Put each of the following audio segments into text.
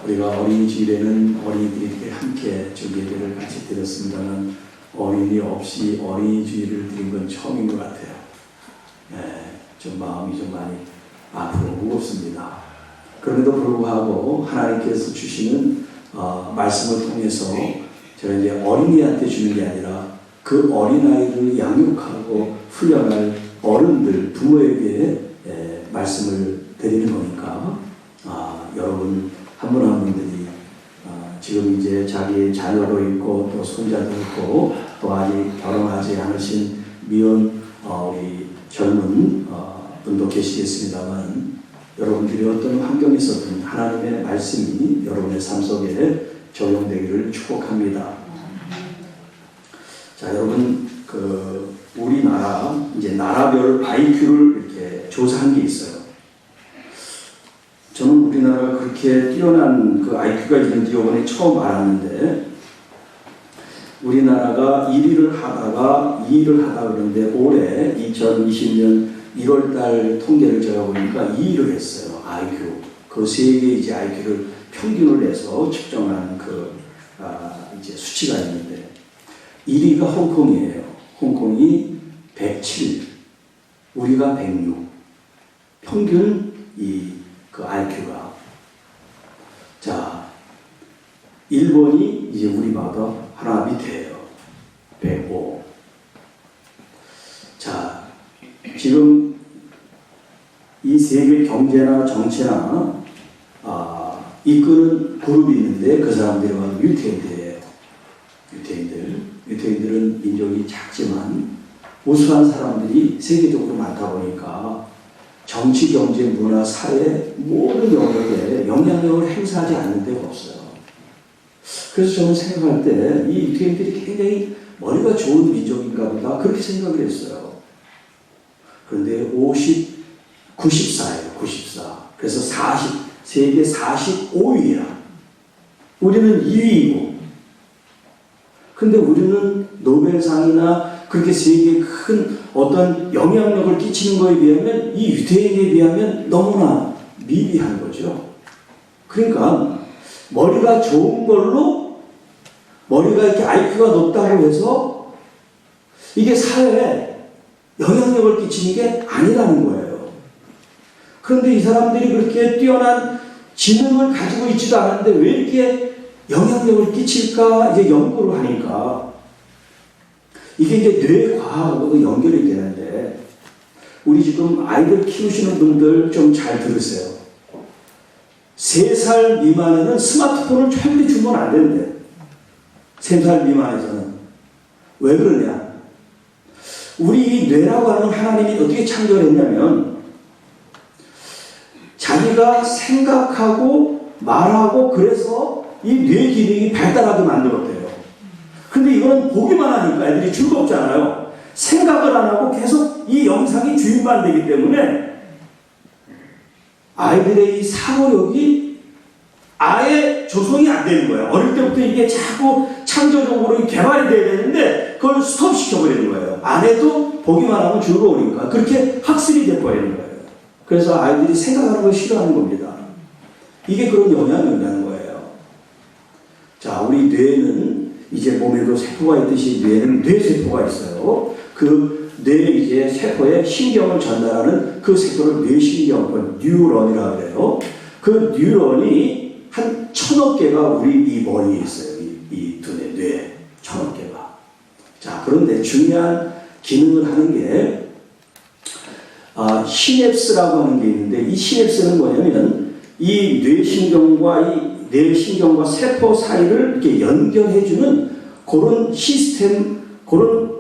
우리가 어린이 주일에는 어린이들이 함께 좀 예배를 같이 드렸습니다만 어린이 없이 어린이 주일을 드린 건 처음인 것 같아요. 좀 마음이 좀 많이 아프고 무겁습니다. 그럼에도 불구하고 하나님께서 주시는 말씀을 통해서 제가 이제 어린이한테 주는 게 아니라 그 어린아이를 양육하고 훈련할 어른들, 부모에게 말씀을 드리는 거니까 여러분 한 분 한 분들이 지금 이제 자기의 자녀도 있고 또 손자도 있고 또 아직 결혼하지 않으신 미혼 우리 젊은 분도 계시겠습니다만 여러분들이 어떤 환경에서든 하나님의 말씀이 여러분의 삶 속에 적용되기를 축복합니다. 자, 여러분 우리나라 이제 나라별 IQ를 이렇게 조사한 게 있어요. 저는 우리나라가 그렇게 뛰어난 그 IQ가 있는지 이번에 처음 알았는데 우리나라가 1위를 하다가 2위를 하다 그러는데 올해 2020년 1월달 통계를 제가 보니까 2위를 했어요. IQ. 그 세계 이제 IQ를 평균을 해서 측정한 이제 수치가 있는데 1위가 홍콩이에요. 홍콩이 107, 우리가 106. 평균 그 IQ가. 자, 일본이 이제 우리보다 하나 밑에요. 105. 자, 지금 이 세계 경제나 정치나 이끄는 그룹이 있는데 그 사람들이 바로 유태인들이에요. 유태인들은 민족이 작지만 우수한 사람들이 세계적으로 많다 보니까 정치, 경제, 문화, 사회 모든 영역에 영향력을 행사하지 않는 데가 없어요. 그래서 저는 생각할 때 이 유태인들이 굉장히 머리가 좋은 민족인가 보다 그렇게 생각을 했어요. 그런데 94예요. 94. 그래서 세계 45위야. 우리는 2위이고. 근데 우리는 노벨상이나 그렇게 세계에 큰 어떤 영향력을 끼치는 것에 비하면 이 유태인에 비하면 너무나 미비한 거죠. 그러니까 머리가 좋은 걸로 머리가 이렇게 IQ가 높다고 해서 이게 사회에 영향력을 끼치는 게 아니라는 거예요. 그런데 이 사람들이 그렇게 뛰어난 지능을 가지고 있지도 않은데 왜 이렇게 영향력을 끼칠까 이제 연구를 하니까 이게 이제 뇌과학하고도 연결이 되는데 우리 지금 아이들 키우시는 분들 좀 잘 들으세요. 3살 미만에는 스마트폰을 절대 주면 안 된대. 3살 미만에서는. 왜 그러냐? 우리 뇌라고 하는 하나님이 어떻게 창조했냐면 자기가 생각하고 말하고 그래서 이 뇌 기능이 발달하게 만들었대요. 근데 이거는 보기만 하니까 애들이 즐겁잖아요. 생각을 안 하고 계속 이 영상이 주입만 되기 때문에 아이들의 이 사고력이 아예 조성이 안 되는 거예요. 어릴 때부터 이게 자꾸 창조적으로 개발이 돼야 되는데 그걸 스톱시켜버리는 거예요. 안 해도 보기만 하면 즐거우니까 그렇게 학습이 돼버리는 거예요. 그래서 아이들이 생각하는 걸 싫어하는 겁니다. 이게 그런 영향이 있다는 거예요. 자, 우리 뇌는 이제 몸에도 세포가 있듯이 뇌는 뇌세포가 있어요. 그 뇌 이제 세포에 신경을 전달하는 그 세포를 뇌신경, 뉴런이라고 그래요. 그 뉴런이 한 1000억 개가 우리 이 머리에 있어요. 이 두뇌, 뇌 1000억 개가. 자, 그런데 중요한 기능을 하는 게 시냅스라고 하는 게 있는데 이 시냅스는 뭐냐면 이 뇌신경과 세포 사이를 이렇게 연결해주는 그런 시스템, 그런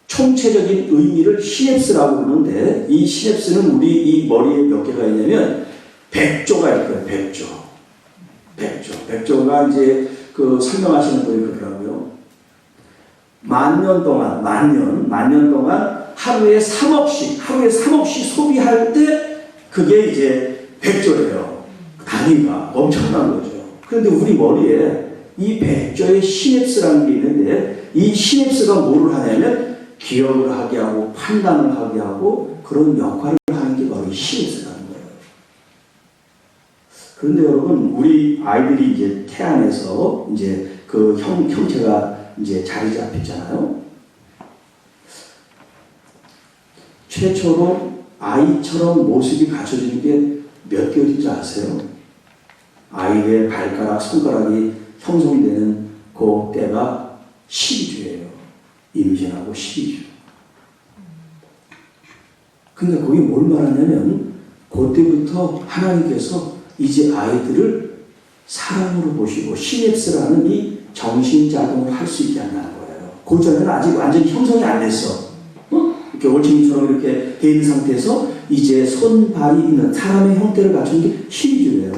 총체적인 의미를 시냅스라고 부르는데 이 시냅스는 우리 이 머리에 몇 개가 있냐면 100조가 있고요. 100조가 이제 그 설명하시는 분이 그러더라고요. 만 년 동안 하루에 3억씩 소비할 때 그게 이제 100조래요. 단위가 엄청난 거죠. 그런데 우리 머리에 이 100조의 시냅스라는 게 있는데 이 시냅스가 뭐를 하냐면 기억을 하게 하고 판단을 하게 하고 그런 역할을 하는 게 바로 이 시냅스라는 거예요. 그런데 여러분, 우리 아이들이 이제 태안에서 이제 그 형체가 이제 자리 잡혔잖아요. 최초로 아이처럼 모습이 갖춰지는 게 몇 개월인 줄 아세요? 아이의 발가락, 손가락이 형성되는 그 때가 12주예요. 임신하고 12주. 근데 거기 뭘 말하냐면 그때부터 하나님께서 이제 아이들을 사람으로 보시고 시냅스라는 이 정신작용을 할 수 있게 한다는 거예요. 그 전에는 아직 완전히 형성이 안 됐어. 이렇게 올챙이처럼 이렇게 돼 있는 상태에서 이제 손, 발이 있는 사람의 형태를 갖춘 게 12주예요.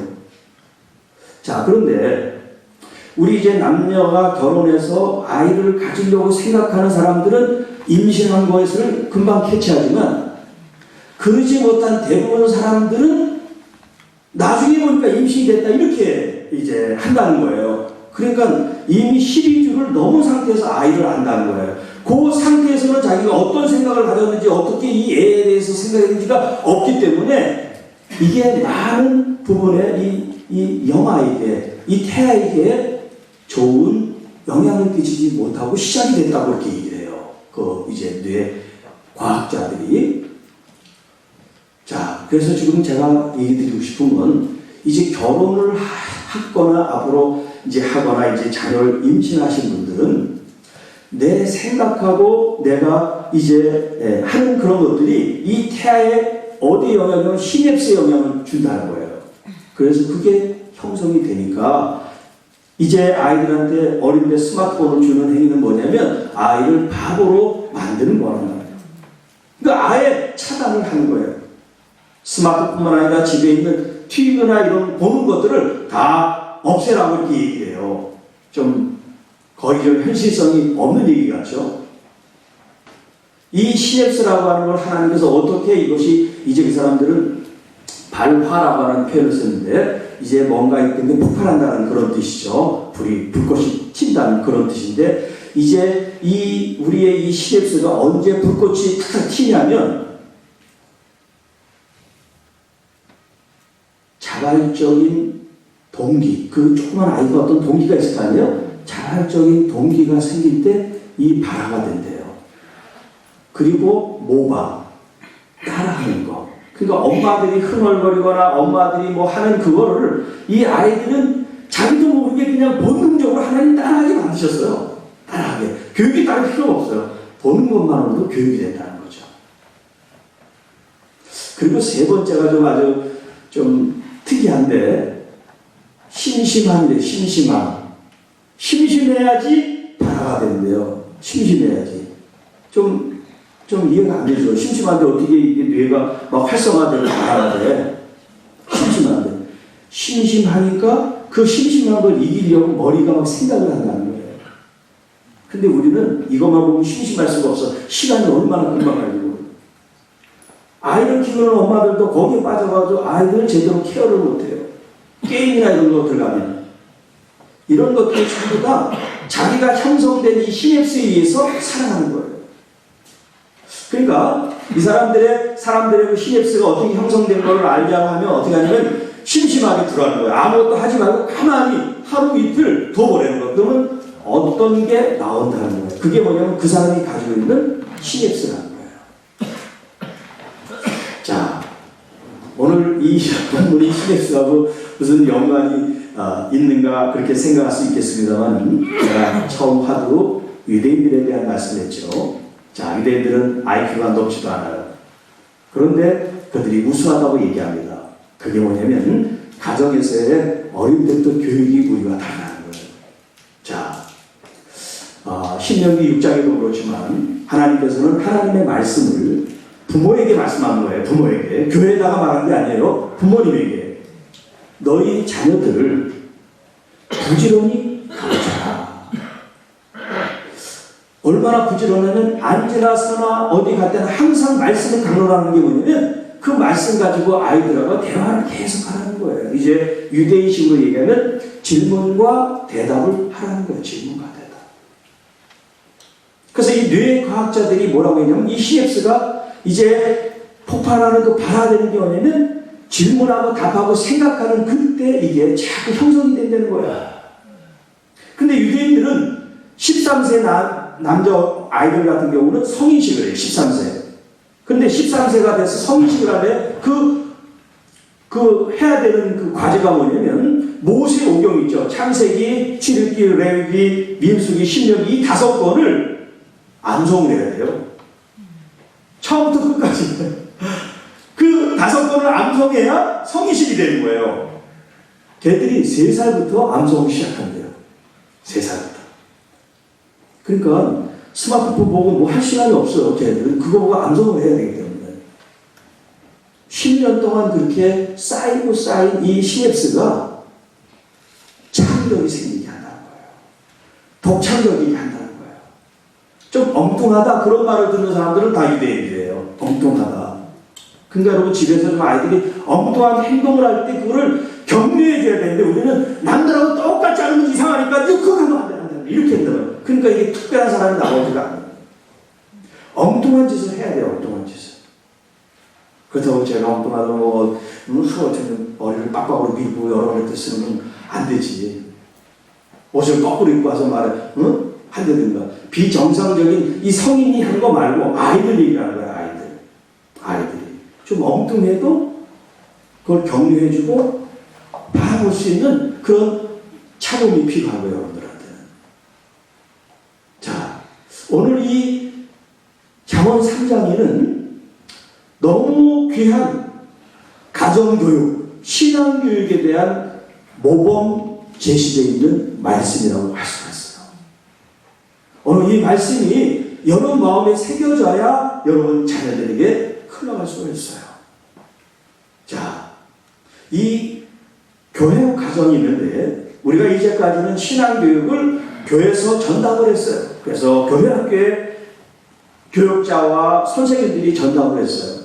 자, 그런데 우리 이제 남녀가 결혼해서 아이를 가지려고 생각하는 사람들은 임신한 것을 금방 캐치하지만 그러지 못한 대부분 사람들은 나중에 보니까 임신이 됐다 이렇게 이제 한다는 거예요. 그러니까 이미 12주를 넘은 상태에서 아이를 안다는 거예요. 그 상태에서는 자기가 어떤 생각을 가졌는지 어떻게 이 애에 대해서 생각했는지가 없기 때문에 이게 많은 부분에 이 영아에게, 이 태아에게 좋은 영향을 끼치지 못하고 시작이 됐다고 이렇게 얘기를 해요. 그 이제 뇌 과학자들이. 자, 그래서 지금 제가 얘기 드리고 싶은 건 이제 결혼을 하거나 앞으로 이제 하거나 이제 자녀를 임신하신 분들은 내 생각하고 내가 이제 하는 그런 것들이 이 태아에 어디 영향을, 시냅스에 영향을 준다는 거예요. 그래서 그게 형성이 되니까 이제 아이들한테 어린데 스마트폰을 주는 행위는 뭐냐면 아이를 바보로 만드는 거라는 거예요. 그러니까 아예 차단을 하는 거예요. 스마트폰만 아니라 집에 있는 TV나 이런 보는 것들을 다 없애라고 이렇게 얘기해요. 좀 거의 좀 현실성이 없는 얘기 같죠? 이 시냅스라고 하는 걸 하나님께서 어떻게 이것이 이제 그 사람들은 발화라고 하는 표현을 쓰는데 이제 뭔가 있던 게 폭발한다는 그런 뜻이죠. 불꽃이 튄다는 그런 뜻인데 이제 우리의 이 시냅스가 언제 불꽃이 탁 튀냐면 자발적인 동기, 그 조그만 아이가 어떤 동기가 있을 거 아니에요? 자발적인 동기가 생길 때 이 발화가 된대요. 그리고 모방, 따라하는 거. 그러니까 엄마들이 흥얼거리거나 엄마들이 뭐 하는 그거를 이 아이들은 자기도 모르게 그냥 본능적으로 하나님 따라하게 만드셨어요. 따라하게. 교육이 따를 필요가 없어요. 보는 것만으로도 교육이 된다는 거죠. 그리고 세 번째가 좀 아주 좀 특이한데 심심한데 심심함. 심심해야지 발화가 된대요. 심심해야지. 좀 이해가 안 되죠. 심심한데 어떻게 이게 뇌가 막 활성화되고 발화가 돼. 심심한데. 심심하니까 그 심심한 걸 이기려고 머리가 막 생각을 한다는 거예요. 근데 우리는 이것만 보면 심심할 수가 없어. 시간이 얼마나 금방 가지고. 아이를 키우는 엄마들도 거기에 빠져가지고 아이들을 제대로 케어를 못해요. 게임이나 이런 거 들어가면. 이런 것들이 전부 다 자기가 형성된 이 시냅스에 의해서 살아가는 거예요. 그러니까 이 사람들의 그 시냅스가 어떻게 형성된 걸 알려고 하면 어떻게 하냐면 심심하게 들어가는 거예요. 아무것도 하지 말고 가만히 하루 이틀 더 보내는 거예요. 그러면 어떤 게 나온다는 거예요. 그게 뭐냐면 그 사람이 가지고 있는 시냅스라는 거예요. 자, 오늘 이 본문이 시냅스하고 무슨 연관이 있는가 그렇게 생각할 수 있겠습니다만 제가 처음 하도 유대인들에 대한 말씀을 했죠. 자, 유대인들은 IQ가 높지도 않아요. 그런데 그들이 우수하다고 얘기합니다. 그게 뭐냐면 가정에서의 어릴 때부터 교육이 우리와 다르다는 거예요. 자, 신명기 6장에도 그렇지만 하나님께서는 하나님의 말씀을 부모에게 말씀하는 거예요. 부모에게. 교회에다가 말하는 게 아니에요. 부모님에게. 너희 자녀들을 부지런히 가르쳐라. 얼마나 부지런하면 앉으나 서나 어디 갈 때는 항상 말씀을 강론하는 게 뭐냐면 그 말씀 가지고 아이들하고 대화를 계속 하라는 거예요. 이제 유대인식으로 얘기하면 질문과 대답을 하라는 거예요. 질문과 대답. 그래서 이 뇌과학자들이 뭐라고 했냐면 이 시냅스가 이제 폭발하는 그 발화되는 게 뭐냐면 질문하고 답하고 생각하는 그때 이게 자꾸 형성이 된다는 거야. 근데 유대인들은 13세 남자 아이들 같은 경우는 성인식을 해요. 13세. 근데 13세가 돼서 성인식을 하되 그 해야 되는 그 과제가 뭐냐면 모세 오경 있죠. 창세기, 출애굽기, 레위기, 민수기, 신명기 이 5권을 암송을 해야 돼요. 처음부터 끝까지. 그 5권을 암송해야 성인식이 되는 거예요. 걔들이 3살부터 암송을 시작한대요. 3살부터. 그러니까 스마트폰 보고 뭐 할 시간이 없어요. 걔들은 그거 보고 암송을 해야 되기 때문에. 10년 동안 그렇게 쌓이고 쌓인 이 시냅스가 창의력이 생기게 한다는 거예요. 독창적이게 한다는 거예요. 좀 엉뚱하다 그런 말을 듣는 사람들은 다 유대인이에요. 엉뚱하다. 그러니까 여러분 집에서 좀 아이들이 엉뚱한 행동을 할 때 그거를 격려해 줘야 되는데 우리는 남들하고 똑같지 않으면 이상하니까 그거 하면 안 돼. 이렇게 한다고요. 그러니까 이게 특별한 사람이 나오지가 않아요. 엉뚱한 짓을 해야 돼요. 엉뚱한 짓을. 그렇다고 제가 엉뚱하다고 수어처럼 머리를 빡빡으로 밀고 여러 번 쓰는 건 안 되지. 옷을 거꾸로 입고 와서 말해, 응? 한다든가. 비정상적인 이 성인이 한 거 말고 아이들 얘기하는 거야. 아이들이. 좀 엉뚱해도 그걸 격려해주고 바라볼 수 있는 그런 참음이 필요하고요. 여러분들한테는. 자, 오늘 이 잠언 3장에는 너무 귀한 가정교육, 신앙교육에 대한 모범 제시되어 있는 말씀이라고 할 수가 있어요. 오늘 이 말씀이 여러분 마음에 새겨져야 여러분 자녀들에게 흘러갈 수가 있어요. 자, 이 교회 가정이 있는데 우리가 이제까지는 신앙교육을 교회에서 전담을 했어요. 그래서 교회 학교에 교육자와 선생님들이 전담을 했어요.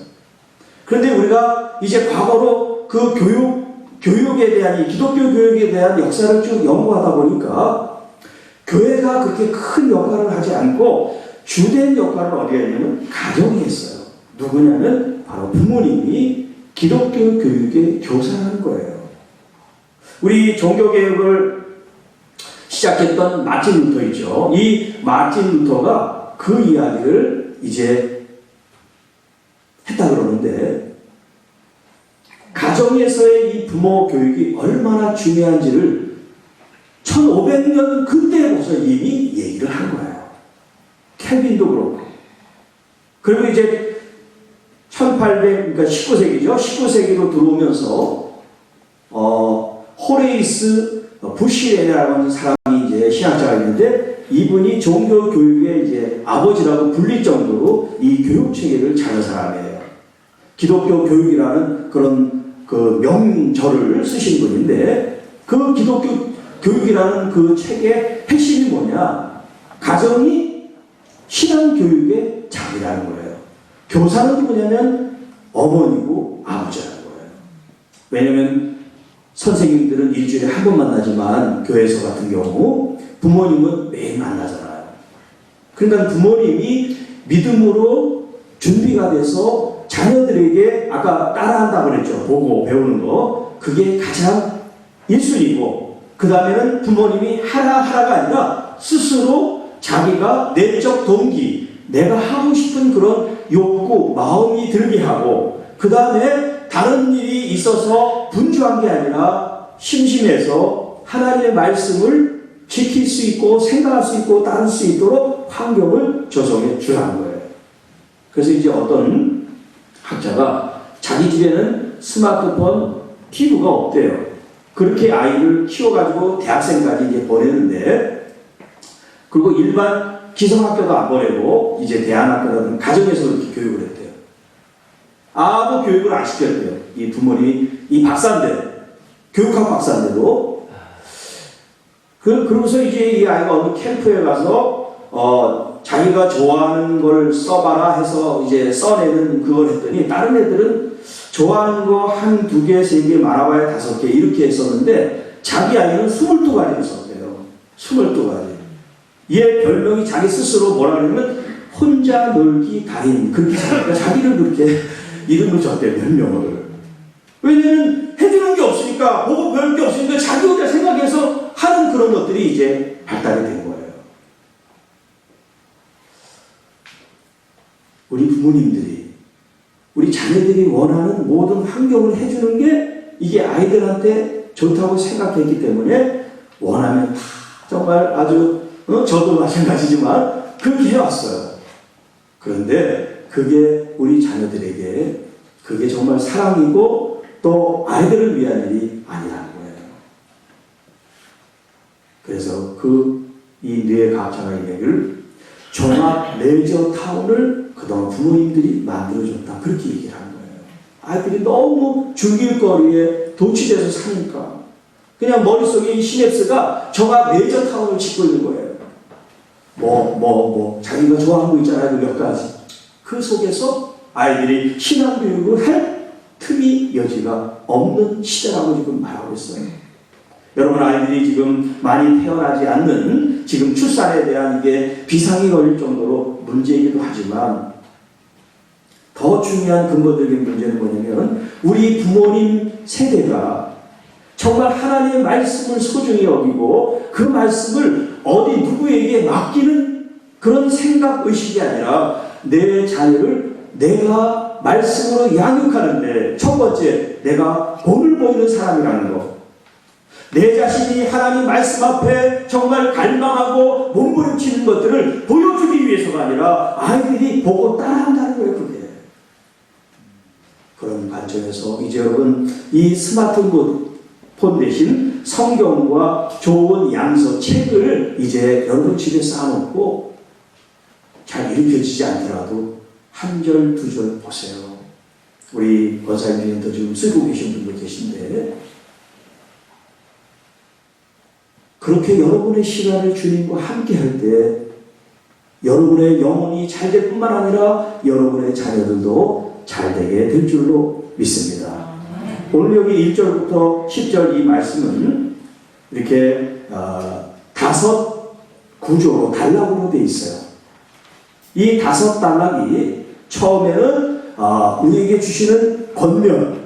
그런데 우리가 이제 과거로 그 교육에 대한, 이 기독교 교육에 대한 역사를 쭉 연구하다 보니까 교회가 그렇게 큰 역할을 하지 않고 주된 역할을 어디에 했냐면 가정이 했어요. 누구냐면 바로 부모님이 기독교 교육의 교사라는 거예요. 우리 종교개혁을 시작했던 마틴 루터 있죠. 이 마틴 루터가 그 이야기를 이제 했다 그러는데 가정에서의 이 부모 교육이 얼마나 중요한지를 1500년 그때부터 이미 얘기를 한 거예요. 켈빈도 그렇고. 그리고 이제 1800, 그러니까 19세기죠. 19세기로 들어오면서 호레이스 부시레라고 하는 사람이 이제 신학자가 있는데 이분이 종교 교육의 이제 아버지라고 불릴 정도로 이 교육 체계를 찾은 사람이에요. 기독교 교육이라는 그런 그 명절을 쓰신 분인데 그 기독교 교육이라는 그 책의 핵심이 뭐냐? 가정이 신앙 교육의 장이라는 거예요. 교사는 누구냐면 어머니고 아버지라는 거예요. 왜냐면 선생님들은 일주일에 한 번 만나지만 교회에서 같은 경우 부모님은 매일 만나잖아요. 그러니까 부모님이 믿음으로 준비가 돼서 자녀들에게 아까 따라한다고 그랬죠. 보고 배우는 거. 그게 가장 1순위고 그 다음에는 부모님이 하라가 아니라 스스로 자기가 내적 동기, 내가 하고 싶은 그런 욕구, 마음이 들게 하고 그 다음에 다른 일이 있어서 분주한 게 아니라 심심해서 하나님의 말씀을 지킬 수 있고 생각할 수 있고 따를 수 있도록 환경을 조성해 주라는 거예요. 그래서 이제 어떤 학자가 자기 집에는 스마트폰, TV가 없대요. 그렇게 아이를 키워가지고 대학생까지 이제 보내는데 그리고 일반 기성학교도 안 보내고 이제 대안학교라든 가정에서 그렇게 교육을 했대요. 아무 교육을 안 시켰대요. 이 부모님이 이 박사인데 교육학 박사인데도 그러고서 이제 이 아이가 어느 캠프에 가서 자기가 좋아하는 걸 써봐라 해서 이제 써내는 그걸 했더니 다른 애들은 좋아하는 거 한 2개, 3개, 많아봐야 5개 이렇게 했었는데 자기 아이는 22가지를 썼대요. 22가지. 얘 별명이 자기 스스로 뭐라 그러면 혼자 놀기 달인 그렇게 자기를 그렇게 이름을 줬대요. 별명을. 왜냐면 해주는 게 없으니까, 보고 배울 게 없으니까 자기 혼자 생각해서 하는 그런 것들이 이제 발달이 된 거예요. 우리 부모님들이, 우리 자녀들이 원하는 모든 환경을 해주는 게 이게 아이들한테 좋다고 생각했기 때문에 원하면 다 정말 아주, 저도 마찬가지지만 그렇게 해왔어요. 그런데 그게 우리 자녀들에게 그게 정말 사랑이고 또 아이들을 위한 일이 아니라는 거예요. 그래서 이 뇌과학자가 얘기를 종합 레저 타운을 그동안 부모님들이 만들어줬다. 그렇게 얘기를 하는 거예요. 아이들이 너무 즐길거리에 도취돼서 사니까 그냥 머릿속에 이 시냅스가 종합 레저 타운을 짓고 있는 거예요. 자기가 좋아하는 거 있잖아요. 몇 가지. 그 속에서 아이들이 신앙교육을 할 틈이 여지가 없는 시대라고 지금 말하고 있어요. 여러분, 아이들이 지금 많이 태어나지 않는 지금 출산에 대한 이게 비상이 걸릴 정도로 문제이기도 하지만 더 중요한 근본적인 문제는 뭐냐면 우리 부모님 세대가 정말 하나님의 말씀을 소중히 여기고 그 말씀을 어디 누구에게 맡기는 그런 생각 의식이 아니라 내 자녀를 내가 말씀으로 양육하는데 첫 번째 내가 본을 보이는 사람이라는 것, 내 자신이 하나님 말씀 앞에 정말 갈망하고 몸부림치는 것들을 보여주기 위해서가 아니라 아이들이 보고 따라한다는 거예요. 그게 그런 관점에서 이제 여러분 이 스마트폰 대신 성경과 좋은 양서 책을 이제 여러분 집에 쌓아놓고 잘 읽혀지지 않더라도 한 절, 두 절 보세요. 우리 권사님들도 지금 쓰고 계신 분도 계신데 그렇게 여러분의 시간을 주님과 함께 할 때 여러분의 영혼이 잘 될 뿐만 아니라 여러분의 자녀들도 잘 되게 될 줄로 믿습니다. 오늘 여기 1절부터 10절 이 말씀은 이렇게 5 구조로 단락으로 되어 있어요. 이 5 단락이 처음에는 우리에게 주시는 권면,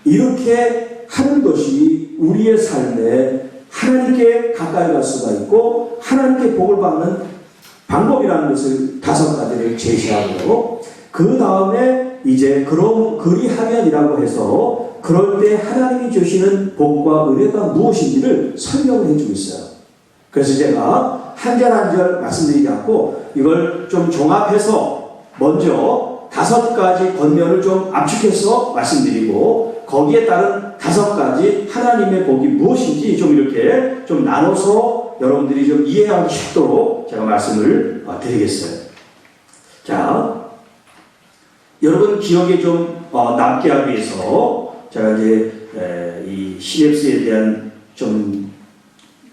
이렇게 하는 것이 우리의 삶에 하나님께 가까이 갈 수가 있고 하나님께 복을 받는 방법이라는 것을 5가지를 제시하고, 그 다음에 이제 그리하면이라고 해서 그럴 때 하나님이 주시는 복과 은혜가 무엇인지를 설명을 해주고 있어요. 그래서 제가 한 절 한 절 말씀드리지 않고 이걸 좀 종합해서 먼저 5가지 권면을 좀 압축해서 말씀드리고 거기에 따른 5가지 하나님의 복이 무엇인지 좀 이렇게 좀 나눠서 여러분들이 좀 이해하기 쉽도록 제가 말씀을 드리겠어요. 자, 여러분 기억에 좀 남게 하기 위해서 제가 이제 이 시냅스에 대한 좀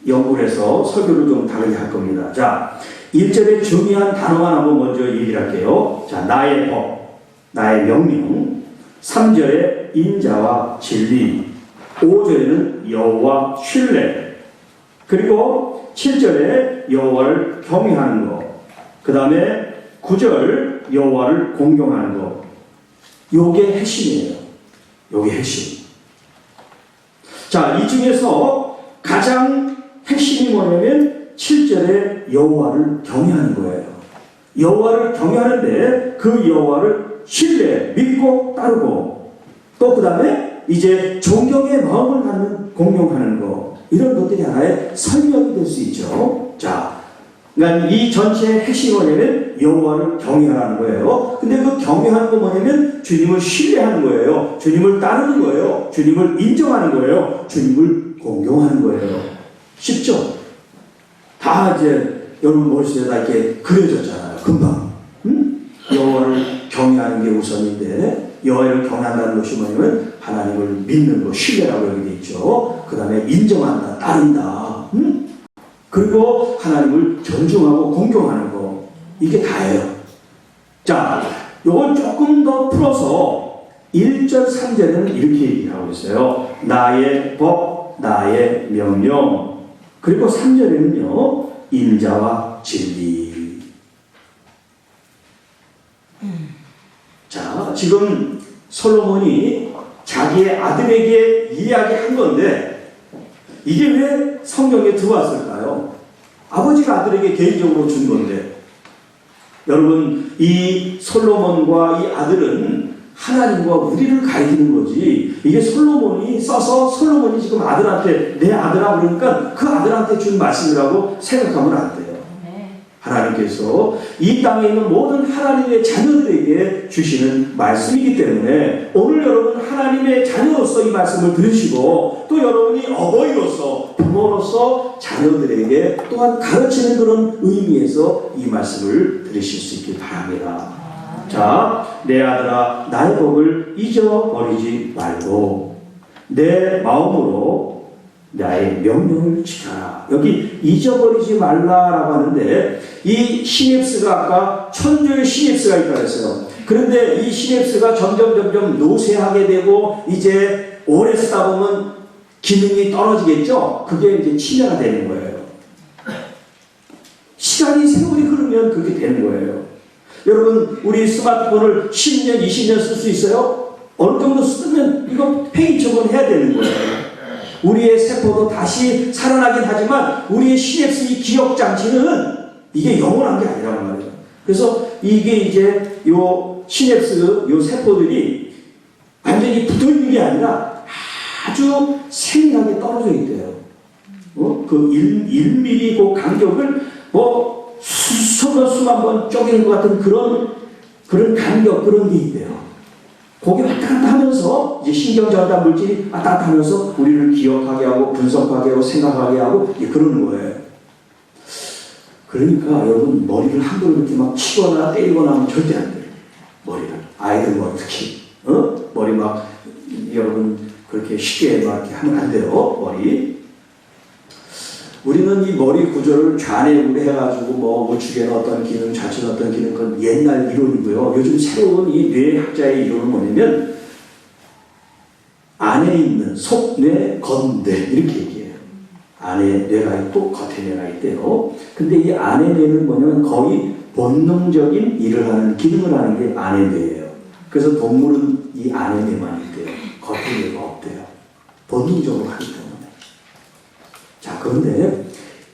연구를 해서 설교를 좀 다르게 할 겁니다. 자, 1절에 중요한 단어만 한번 먼저 얘기를 할게요. 자, 나의 법, 나의 명령. 3절에 인자와 진리. 5절에는 여호와 신뢰. 그리고 7절에 여호와를 경외하는 것. 그 다음에 9절 여호와를 공경하는 것. 요게 핵심이에요. 요게 핵심. 자, 이 중에서 가장 핵심이 뭐냐면 7절에 여호와를 경외하는 거예요. 여호와를 경외하는데 그 여호와를 신뢰, 믿고 따르고, 또 그 다음에 이제 존경의 마음을 갖는 공경하는 거, 이런 것들이 하나의 설명이 될 수 있죠. 자, 그러니까 이 전체의 핵심이 뭐냐면 여호와를 경외하는 거예요. 근데 그 경외하는 거 뭐냐면 주님을 신뢰하는 거예요. 주님을 따르는 거예요. 주님을 인정하는 거예요. 주님을 공경하는 거예요. 쉽죠? 다 이제 여러분 머릿속에 다 이렇게 그려졌잖아요. 금방. 여호와를 경외하는 게 우선인데, 여호와를 경외한다는 것이 뭐냐면 하나님을 믿는 것, 신뢰라고 여기 돼 있죠. 그 다음에 인정한다, 따른다. 그리고 하나님을 존중하고 공경하는 거, 이게 다예요. 자, 요걸 조금 더 풀어서 1절, 3절에는 이렇게 얘기하고 있어요. 나의 법, 나의 명령. 그리고 3절에는요, 인자와 진리. 자, 지금 솔로몬이 자기 자기의 아들에게 이야기한 건데 이게 왜 성경에 들어왔을까요? 아버지가 아들에게 개인적으로 준 건데 여러분 이 솔로몬과 이 아들은 하나님과 우리를 가리키는 거지 이게 솔로몬이 써서 솔로몬이 지금 아들한테 내 아들아 그러니까 그 아들한테 준 말씀이라고 생각하면 안 돼요. 하나님께서 이 땅에 있는 모든 하나님의 자녀들에게 주시는 말씀이기 때문에 오늘 여러분 하나님의 자녀로서 이 말씀을 들으시고 또 여러분이 어버이로서 부모로서 자녀들에게 또한 가르치는 그런 의미에서 이 말씀을 들으실 수 있길 바랍니다. 자, 내 아들아 나의 법을 잊어버리지 말고 내 마음으로 나의 명령을 지켜라. 여기 잊어버리지 말라라고 하는데 이 시냅스가 아까 천주의 시냅스가 있다고 했어요. 그런데 이 시냅스가 점점 노쇠하게 되고 이제 오래 쓰다 보면 기능이 떨어지겠죠. 그게 이제 치매가 되는 거예요. 시간이 세월이 흐르면 그렇게 되는 거예요. 여러분 우리 스마트폰을 10년 20년 쓸 수 있어요? 어느 정도 쓰면 이거 폐기 처분해야 되는 거예요. 우리의 세포도 다시 살아나긴 하지만 우리의 시냅스 이 기억장치는 이게 영원한 게 아니란 말이에요. 그래서 이게 이제 요 시냅스 요 세포들이 완전히 붙어있는 게 아니라 아주 세밀하게 떨어져 있대요. 그 1mm 그 간격을 뭐 수만 번 쪼개는 것 같은 그런 간격 그런 게 있대요. 거기 왔다 갔다 하면서 이제 신경전달 물질이 왔다 갔다 하면서 우리를 기억하게 하고 분석하게 하고 생각하게 하고 그러는 거예요. 그러니까 여러분 머리를 함부로 이렇게 막 치거나 때리거나 하면 절대 안 돼요. 머리를. 아이들 머리 특히. 머리 막 여러분 그렇게 쉽게 막 이렇게 하면 안 돼요. 머리. 우리는 이 머리 구조를 좌뇌우로 해가지고 뭐 우측에는 어떤 기능, 좌측에는 어떤 기능, 그건 옛날 이론이고요. 요즘 새로운 이 뇌학자의 이론은 뭐냐면 안에 있는 속뇌, 겉뇌 이렇게 얘기해요. 안에 뇌가 있고 겉에 뇌가 있대요. 근데 이 안에 뇌는 뭐냐면 거의 본능적인 일을 하는, 기능을 하는 게 안에 뇌예요. 그래서 동물은 이 안에 뇌만 있대요. 겉에 뇌가 없대요. 본능적으로 하기 때문에. 자, 그런데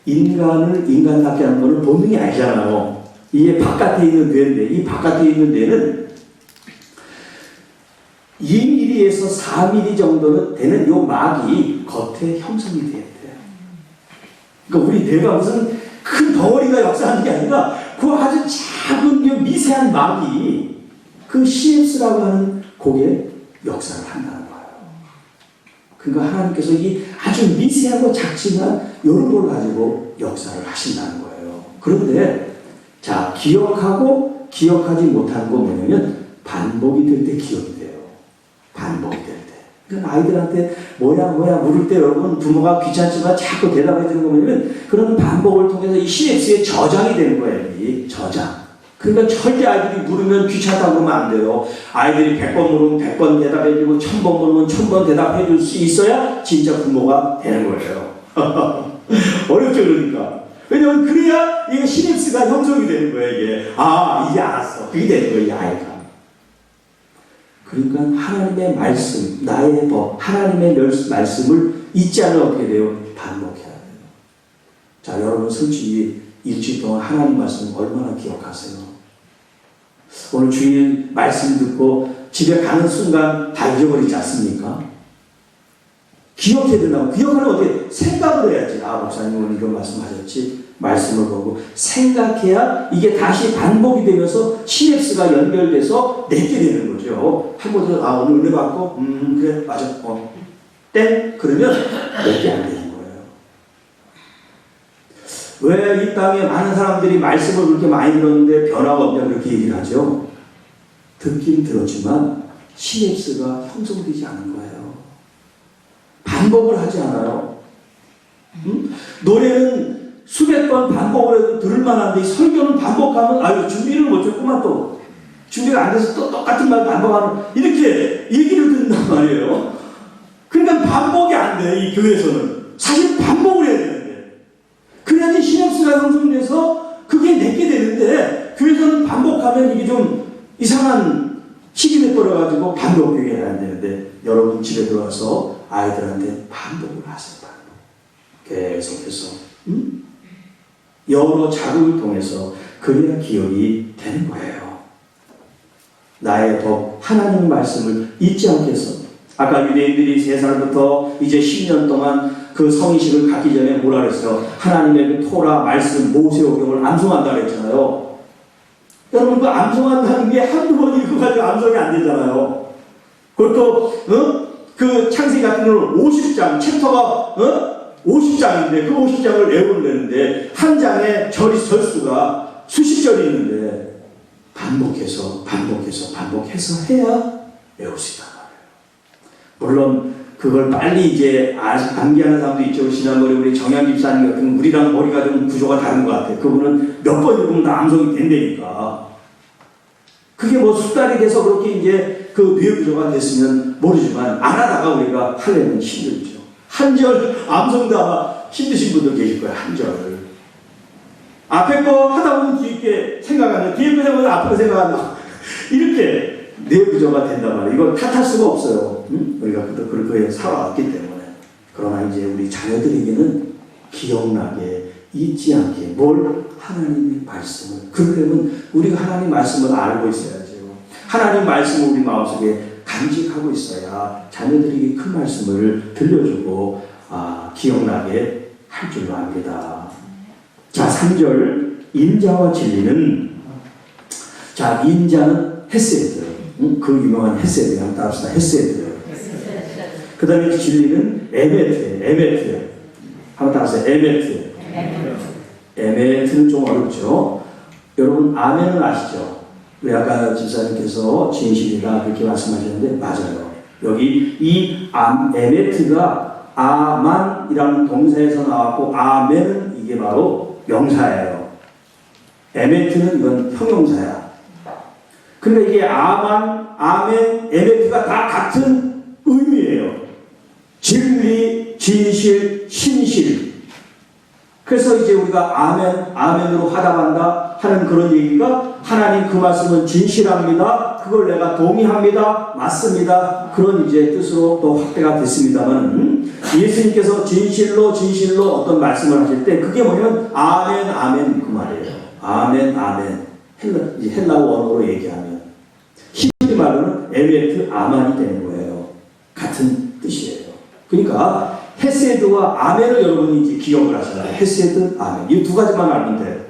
인간을 인간답게 하는 것은 본능이 아니잖아요. 이게 바깥에 있는 뇌인데 이 바깥에 있는 뇌는 2mm에서 4mm 정도는 되는 요 막이 겉에 형성이 돼야 돼요. 그러니까 우리 뇌가 무슨 큰 덩어리가 역사하는 게 아니라 그 아주 작은 요 미세한 막이 그 시냅스라고 하는 곡에 역사를 한다는 거예요. 그러니까 하나님께서 이 아주 미세하고 작지만 이런 걸 가지고 역사를 하신다는 거예요. 그런데 자, 기억하고 기억하지 못하는 건 뭐냐면 반복이 될 때 기억이 돼요. 반복이 될 때. 그러니까 아이들한테 뭐야 물을 때 여러분 부모가 귀찮지만 자꾸 대답해 주는 거 뭐냐면 그런 반복을 통해서 이 시냅스에 저장이 되는 거예요. 이 저장. 그러니까 절대 아이들이 물으면 귀찮다고 그러면 안 돼요. 아이들이 100번 물으면 100번 대답해주고 1000번 물으면 1000번 대답해줄 수 있어야 진짜 부모가 되는 거예요. 어렵죠, 그러니까. 왜냐면 그래야 이게 시냅스가 형성이 되는 거예요, 이게. 아, 이제 알았어. 그게 되는 거예요, 이 아이가. 그러니까 하나님의 말씀, 나의 법, 하나님의 말씀을 잊지 않으면 어떻게 돼요? 반복해야 돼요. 자, 여러분 솔직히 일주일 동안 하나님 말씀 얼마나 기억하세요? 오늘 주일 말씀 듣고 집에 가는 순간 다 잊어버리지 않습니까? 기억해야 된다고. 기억하면 어떻게 생각을 해야지. 아, 목사님 오늘 이런 말씀하셨지. 말씀을 보고 생각해야 이게 다시 반복이 되면서 시냅스가 연결돼서 내게 되는 거죠. 한 번 더, 아, 오늘 은혜 받고, 그래, 맞아. 땡! 그러면 내게 안 되는 거예요. 왜 이 땅에 많은 사람들이 말씀을 그렇게 많이 들었는데 변화가 없냐 그렇게 얘기를 하죠. 듣긴 들었지만 시냅스가 형성되지 않은 거예요. 반복을 하지 않아요. 노래는 수백 번 반복을 해도 들을 만한데 설교는 반복하면 아유 준비를 못했구만 또. 준비가 안 돼서 또 똑같은 말 반복하는 이렇게 얘기를 듣는단 말이에요. 그러니까 반복이 안 돼, 이 교회에서는. 사실 반복을 해야 되는데. 그래야지 시냅스가 형성돼서 그게 내게 되는데 교회에서는 반복하면 이게 좀 이상한 식이 돼버려가지고 반복되게 해야 되는데 여러분 집에 들어와서 아이들한테 반복을 하세요. 반복. 계속해서 여러 자극을 통해서 그래야 기억이 되는 거예요. 나의 법 하나님 말씀을 잊지 않게 해서 아까 유대인들이 3살부터 이제 10년 동안 그 성인식을 갖기 전에 뭐라 그랬어요? 하나님의 그 토라, 말씀, 모세오경을 암송한다 그랬잖아요. 여러분 그 암송한다는 게 한두 번 읽고 가지고 암송이 안 되잖아요. 그것도 그 창세기 같은 경우는 50장, 챕터가 50장인데 그 50장을 외우려는데 한 장에 절수가 수십 절이 있는데 반복해서 해야 외울 수 있단 말이에요. 물론 그걸 빨리 이제 암기하는 사람도 있죠. 지난번에 우리 정양 집사님 같은 우리랑 머리가 좀 구조가 다른 것 같아요. 그분은 몇 번 읽으면 다 암송이 된다니까. 그게 뭐 숙달이 돼서 그렇게 이제 그 뇌 구조가 됐으면 모르지만 안 하다가 우리가 하려면 힘들죠. 한 절 암송도 아마 힘드신 분들 계실 거예요. 한 절. 앞에 거 하다 보면 뒤에 생각 안 나. 뒤에 거 생각하면 앞에 거 생각 안 나. 이렇게 뇌 구조가 된단 말이에요. 이거 탓할 수가 없어요. 우리가 그렇게 살아왔기 때문에. 그러나 이제 우리 자녀들에게는 기억나게 잊지 않게 뭘 하나님의 말씀을 그러려면 우리가 하나님 말씀을 알고 있어야죠. 하나님 말씀을 우리 마음속에 간직하고 있어야 자녀들에게 그 말씀을 들려주고 기억나게 할 줄로 압니다. 자, 3절 인자와 진리는 자, 인자는 헤세드 그 유명한 헤세드 한번 따라합시다. 헤세드 그 다음에 진리는 에메트 한번 따라하세요. 에메트는 좀 어렵죠. 여러분 아멘은 아시죠? 우리 아까 집사님께서 진실이다 그렇게 말씀하셨는데 맞아요. 여기 이 에메트가 아만이라는 동사에서 나왔고 아멘은 이게 바로 명사예요. 에메트는 이건 형용사야. 그러니까 이게 아만, 아멘, 에메트가 다 같은 의미예요. 진리, 진실, 신실. 그래서 이제 우리가 아멘으로 화답한다 하는 그런 얘기가 하나님 그 말씀은 진실합니다. 그걸 내가 동의합니다. 맞습니다. 그런 이제 뜻으로 또 확대가 됐습니다만 예수님께서 진실로 어떤 말씀을 하실 때 그게 뭐냐면 아멘 그 말이에요. 아멘 헬라어 원어로 얘기하면 히브리 말로는 에메트 아만이 되는 거예요. 같은 뜻이에요. 그러니까 헤세드와 아멘을 여러분이 이제 기억을 하셔야 돼요. 헤세드, 아멘. 이 두 가지만 알면 돼요.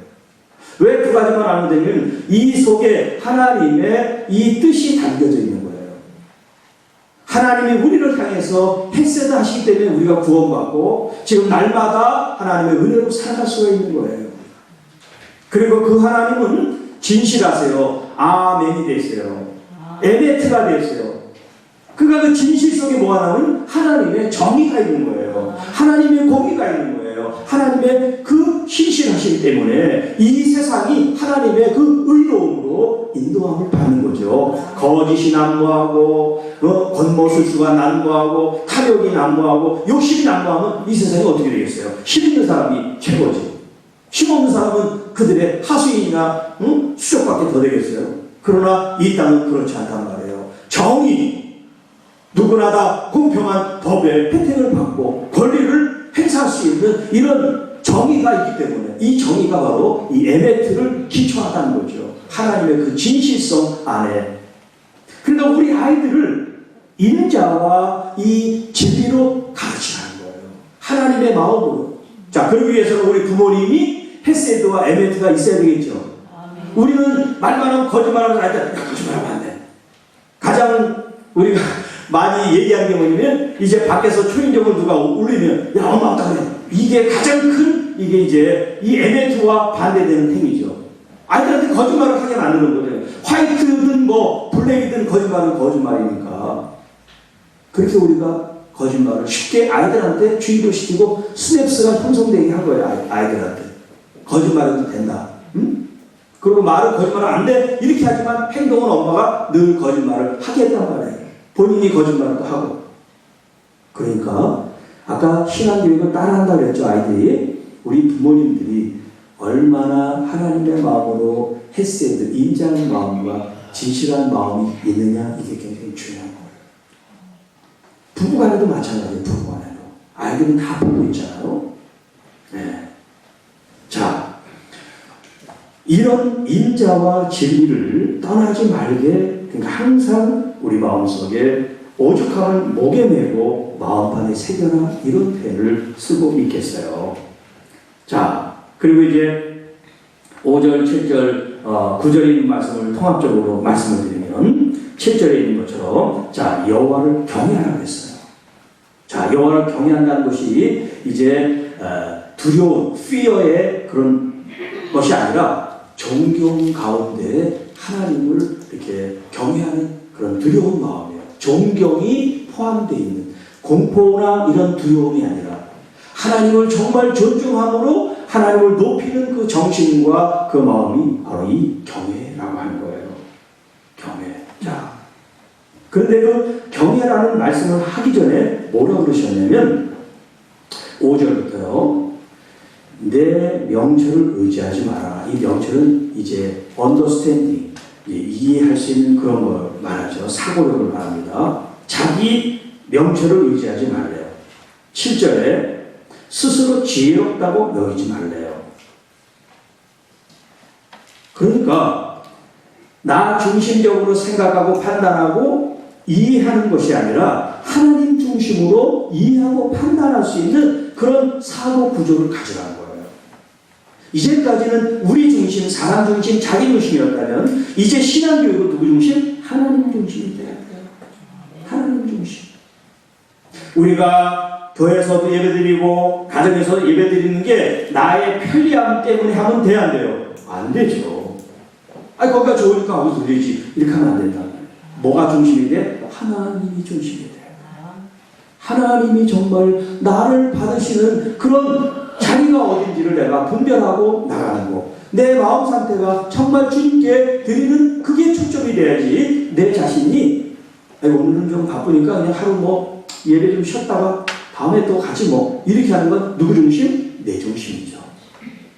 왜 두 가지만 알면 되냐면 이 속에 하나님의 이 뜻이 담겨져 있는 거예요. 하나님이 우리를 향해서 헤세드 하시기 때문에 우리가 구원받고 지금 날마다 하나님의 은혜로 살아갈 수가 있는 거예요. 그리고 그 하나님은 진실하세요. 아멘이 되세요. 에메트가 되세요. 그러니까 그 진실 속에 뭐가 나오면 하나님의 정의가 있는 거예요. 하나님의 공의가 있는 거예요. 하나님의 그 신실하시기 때문에 이 세상이 하나님의 그 의로움으로 인도함을 받는 거죠. 거짓이 난무하고 겉모술수가 난무하고 탐욕이 난무하고 욕심이 난무하면 이 세상이 어떻게 되겠어요? 힘 있는 사람이 최고지. 힘없는 사람은 그들의 하수인이나 수족밖에 더 되겠어요. 그러나 이 땅은 그렇지 않단 말이에요. 정의 누구나 다 공평한 법의 혜택을 받고 권리를 행사할 수 있는 이런 정의가 있기 때문에 이 정의가 바로 이 에메트를 기초하다는 거죠. 하나님의 그 진실성 안에. 그러니까 우리 아이들을 인자와 이 진리로 가르치라는 거예요. 하나님의 마음으로. 자, 그러기 위해서는 우리 부모님이 헤세드와 에메트가 있어야 되겠죠. 우리는 말만 하면 거짓말하면 아이들 거짓말하면 안 돼. 가장 우리가 많이 얘기하는 게 뭐냐면 이제 밖에서 초인종을 누가 울리면 야 엄마 어떡하냐. 이게 가장 큰 이게 이제 이 에메트와 반대되는 행위죠. 아이들한테 거짓말을 하게 만드는 거예요. 화이트든 뭐 블랙이든 거짓말은 거짓말이니까. 그렇게 우리가 거짓말을 쉽게 아이들한테 주의를 시키고 스냅스가 형성되게 한 거예요. 아이들한테. 거짓말해도 된다. 응? 그리고 말은 거짓말은 안 돼. 이렇게 하지만 행동은 엄마가 늘 거짓말을 하게 했단 말이에요. 본인이 거짓말도 하고. 그러니까 아까 신앙교육을 따라한다고 그랬죠. 아이들이. 우리 부모님들이 얼마나 하나님의 마음으로 헤세드, 인자하는 마음과 진실한 마음이 있느냐 이게 굉장히 중요한 거예요. 부부간에도 마찬가지예요. 부부간에도. 아이들은 다 보고 있잖아요. 네. 자, 이런 인자와 진리를 떠나지 말게, 그러니까 항상 우리 마음속에 오죽하면 목에 메고 마음판에 새겨라, 이런 표현을 쓰고 있겠어요. 자, 그리고 이제 5절, 7절, 9절에 있는 말씀을 통합적으로 말씀을 드리면 7절에 있는 것처럼, 자, 여호와를 경외하라고 했어요. 자, 여호와를 경외한다는 것이 이제 두려운 fear의 그런 것이 아니라 존경 가운데 하나님을 이렇게 경외하는 그런 두려운 마음이에요. 존경이 포함되어 있는, 공포나 이런 두려움이 아니라 하나님을 정말 존중함으로 하나님을 높이는 그 정신과 그 마음이 바로 이 경외라고 하는 거예요. 경외. 자, 그런데 그 경외라는 말씀을 하기 전에 뭐라고 그러셨냐면 5절부터요. 내 명철을 의지하지 마라. 이 명철은 이제 understanding, 이해할 수 있는 그런 걸 말하죠. 사고력을 말합니다. 자기 명철을 의지하지 말래요. 7절에 스스로 지혜롭다고 여기지 말래요. 그러니까 나 중심적으로 생각하고 판단하고 이해하는 것이 아니라 하나님 중심으로 이해하고 판단할 수 있는 그런 사고 구조를 가져가는 거예요. 이제까지는 우리 중심, 사람 중심, 자기 중심이었다면 이제 신앙교육은 누구 중심? 하나님 중심이 돼야 돼요. 하나님 중심. 우리가 교회에서도 예배드리고 가정에서 예배드리는 게 나의 편리함 때문에 하면 돼야 안 돼요? 안 되죠. 아니 거기가 좋으니까 하고 들리지. 이렇게 하면 안 된다. 뭐가 중심이 돼? 하나님이 중심이 돼. 하나님이 정말 나를 받으시는 그런 자리가 어딘지를 내가 분별하고 나가는 거. 내 마음 상태가 정말 주님께 드리는 그게 초점이 돼야지. 내 자신이 오늘은 좀 바쁘니까 그냥 하루 뭐 예배 좀 쉬었다가 다음에 또 같이 뭐 이렇게 하는 건 누구 중심? 내 중심이죠.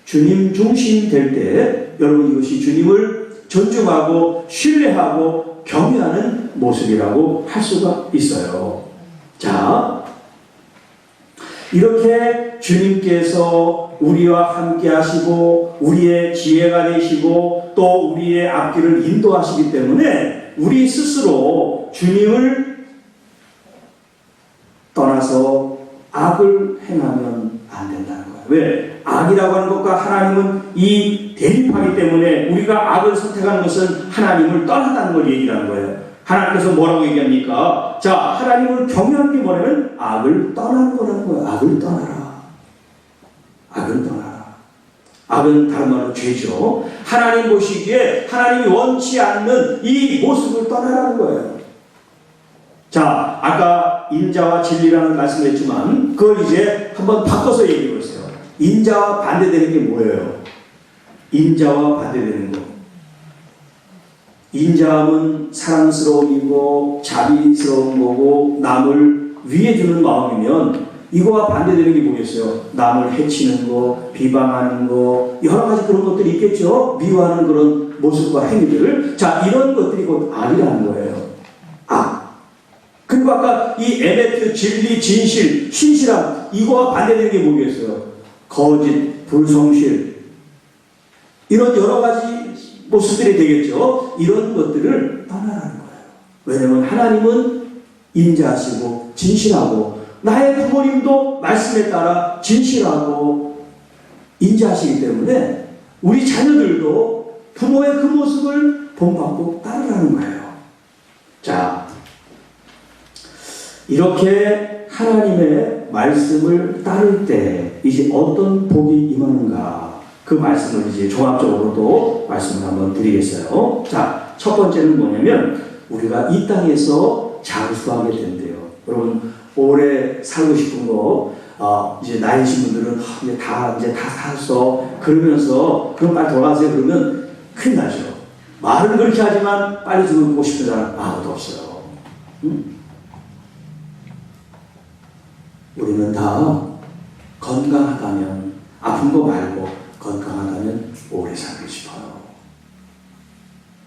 주님 중심 될 때 여러분 이것이 주님을 존중하고 신뢰하고 경외하는 모습이라고 할 수가 있어요. 자, 이렇게 주님께서 우리와 함께 하시고 우리의 지혜가 되시고 또 우리의 앞길을 인도하시기 때문에 우리 스스로 주님을 떠나서 악을 행하면 안 된다는 거예요. 왜? 악이라고 하는 것과 하나님은 이 대립하기 때문에 우리가 악을 선택하는 것은 하나님을 떠난다는 걸 얘기하는 거예요. 하나님께서 뭐라고 얘기합니까? 자, 하나님을 경외하는 게 뭐냐면 악을 떠나는 거라는 거예요. 악을 떠나라. 악을 떠나라. 악은 다른 말로 죄죠. 하나님 보시기에 하나님이 원치 않는 이 모습을 떠나라는 거예요. 자, 아까 인자와 진리라는 말씀을 했지만 그걸 이제 한번 바꿔서 얘기해 보세요. 인자와 반대되는 게 뭐예요? 인자와 반대되는 거. 인자함은 사랑스러움이고 자비스러운 거고 남을 위해 주는 마음이면 이거와 반대되는 게 뭐겠어요? 남을 해치는 거, 비방하는 거, 여러 가지 그런 것들이 있겠죠? 미워하는 그런 모습과 행위들. 자, 이런 것들이 곧 악이라는 거예요. 악. 그리고 아까 이 에메트, 진리, 진실, 신실함, 이거와 반대되는 게 뭐겠어요? 거짓, 불성실. 이런 여러 가지 모습들이 되겠죠. 이런 것들을 떠나라는 거예요. 왜냐하면 하나님은 인자하시고 진실하고 나의 부모님도 말씀에 따라 진실하고 인자하시기 때문에 우리 자녀들도 부모의 그 모습을 본받고 따르라는 거예요. 자, 이렇게 하나님의 말씀을 따를 때 이제 어떤 복이 임하는가, 그 말씀을 이제 종합적으로 또 말씀을 한번 드리겠어요. 자, 첫 번째는 뭐냐면 우리가 이 땅에서 장수하게 된대요. 여러분 오래 살고 싶은 거 이제 나이신 분들은 이제 다 샀어 그러면서 그럼 빨리 돌아가세요 그러면 큰일 나죠. 말은 그렇게 하지만 빨리 죽고 싶은 사람 아무도 없어요. 우리는 다 건강하다면, 아픈 거 말고 건강하다면 오래 살고 싶어요.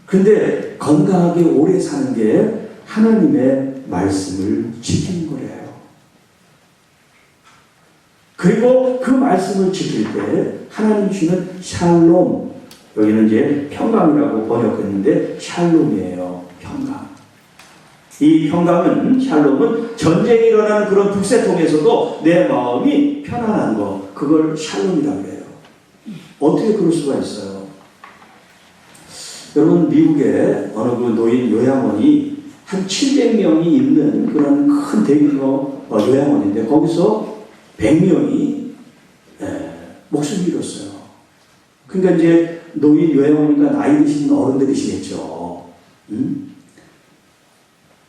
그런데 건강하게 오래 사는 게 하나님의 말씀을 지키는 거래요. 그리고 그 말씀을 지킬 때 하나님 주시는 샬롬, 여기는 이제 평강이라고 번역했는데 샬롬이에요. 평강. 이 평강은, 샬롬은 전쟁이 일어나는 그런 북새통에서도 내 마음이 편안한 거, 그걸 샬롬이라고 해요. 어떻게 그럴 수가 있어요? 여러분, 미국의 어느 그 노인 요양원이 한 700명이 있는 그런 큰 대규모 요양원인데 거기서 100명이 목숨을 잃었어요. 그러니까 이제 노인 요양원이니까 나이 드신 어른들이시겠죠.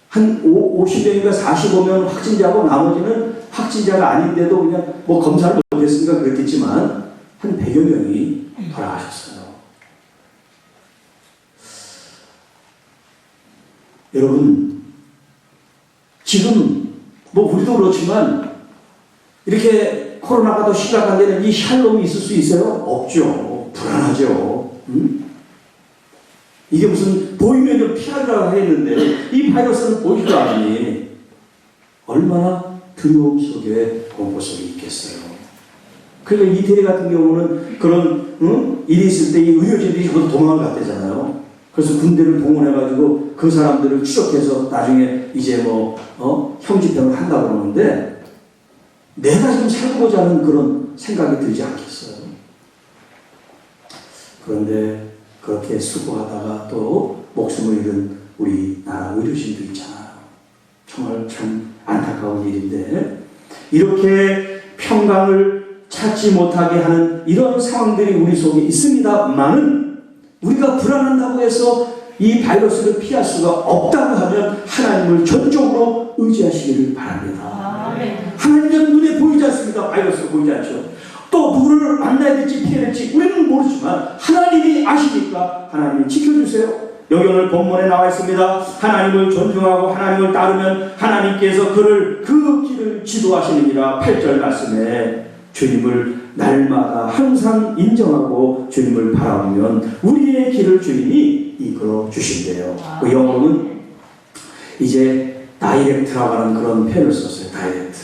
한 50명인가 45명 확진자고 나머지는 확진자가 아닌데도 그냥 뭐 검사를 못했으니까 그랬겠지만 한 100여 명이 돌아가셨어요. 여러분, 지금 뭐 우리도 그렇지만 이렇게 코로나가 더 심각한 데는 이 샬롬이 있을 수 있어요? 없죠. 불안하죠. 이게 무슨 보이면 좀 피하려고 했는데 이 바이러스는 보이지도 않으니 얼마나 두려움 속에 공포 속에 있겠어요. 그러니까 이태리 같은 경우는 그런 일이 있을 때 이 의료진들이 저도 도망을 갔대잖아요. 그래서 군대를 동원해가지고 그 사람들을 추적해서 나중에 이제 형집행을 한다고 그러는데 내가 지금 살고자 하는 그런 생각이 들지 않겠어요. 그런데 그렇게 수고하다가 또 목숨을 잃은 우리나라 의료진들 있잖아요. 정말 참 안타까운 일인데 이렇게 평강을 찾지 못하게 하는 이런 상황들이 우리 속에 있습니다만은 우리가 불안한다고 해서 이 바이러스를 피할 수가 없다고 하면 하나님을 전적으로 의지하시기를 바랍니다. 하나님은 눈에 보이지 않습니다. 바이러스가 보이지 않죠. 또 누구를 만나야 될지 피해야 될지 우리는 모르지만 하나님이 아시니까 하나님이 지켜주세요. 여기 오늘 본문에 나와 있습니다. 하나님을 존중하고 하나님을 따르면 하나님께서 그를 그 길을 지도하시느니라. 8절 말씀에 주님을 날마다 항상 인정하고 주님을 바라보면 우리의 길을 주님이 이끌어 주신대요. 그 영어로는 이제 다이렉트라고 하는 그런 표현을 썼어요. 다이렉트.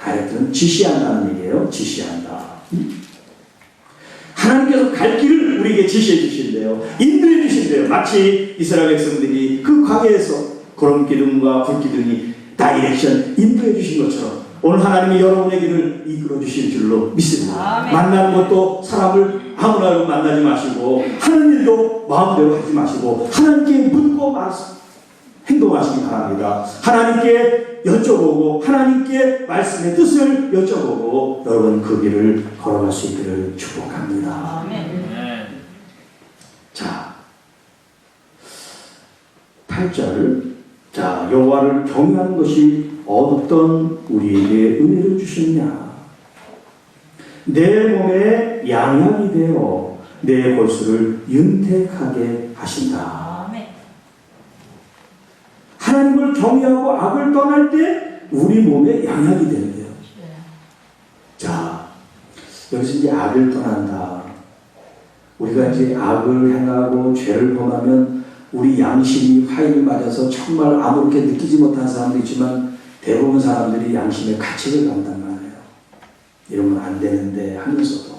다이렉트는 지시한다는 얘기예요. 지시한다. 하나님께서 갈 길을 우리에게 지시해 주신대요. 인도해 주신대요. 마치 이스라엘 백성들이 그 광야에서 구름 기둥과 불 기둥이 다이렉션 인도해 주신 것처럼 오늘 하나님이 여러분의 길을 이끌어 주실 줄로 믿습니다. 아멘. 만나는 것도 사람을 아무나 만나지 마시고 하는 일도 마음대로 하지 마시고 하나님께 묻고 행동하시기 바랍니다. 하나님께 여쭤보고 하나님께 말씀의 뜻을 여쭤보고 여러분 그 길을 걸어갈 수 있기를 축복합니다. 아멘. 자, 8절. 자, 여호와를 경외하는 것이 어떤 우리에게 은혜를 주셨냐? 내 몸에 양약이 되어 내 골수를 윤택하게 하신다. 하나님을 경외하고 악을 떠날 때 우리 몸에 양약이 되는데요. 자, 여기서 이제 악을 떠난다. 우리가 이제 악을 행하고 죄를 범하면 우리 양심이 화인을 맞아서 정말 아무렇게 느끼지 못한 사람도 있지만 대부분 사람들이 양심의 가책을 받는단 말이에요. 이러면 안 되는데 하면서도.